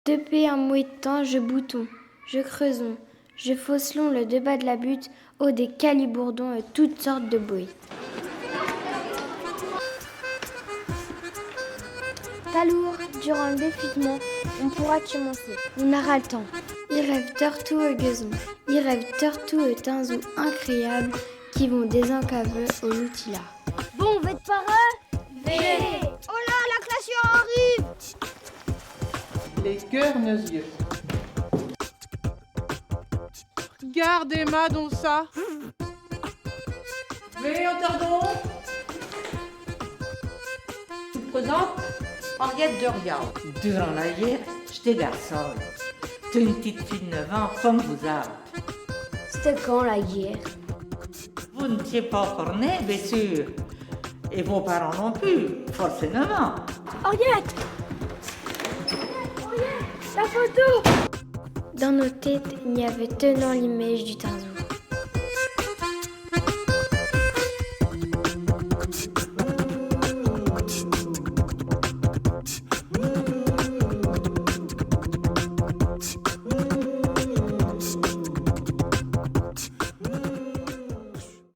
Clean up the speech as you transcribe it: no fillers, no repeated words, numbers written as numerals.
Depuis un mois de temps, je bouton, je creuson, je faucelon le débat de la butte, au des calibourdons et toutes sortes de bruits. Pas lourd, durant le défitement, on pourra commencer. On aura le temps. Il rêve tortue et gueson, il rêve tortue et tinzou incréables qui vont des encaveux au loutila. Bon, vous êtes pareux? Veuillez. Oh là, la classe arrive! Les cœurs nos yeux. Garde Emma dans ça. Veuillez entendons. Je vous présente Henriette Doria. Durant la guerre, j'étais garçon. T'es une petite fille de 9 ans, comme vous avez. C'était quand la guerre? Vous n'étiez pas encore né, bien sûr. Et vos parents non plus, forcément. Henriette! La photo! Dans nos têtes, il y avait tenant l'image du tinzou.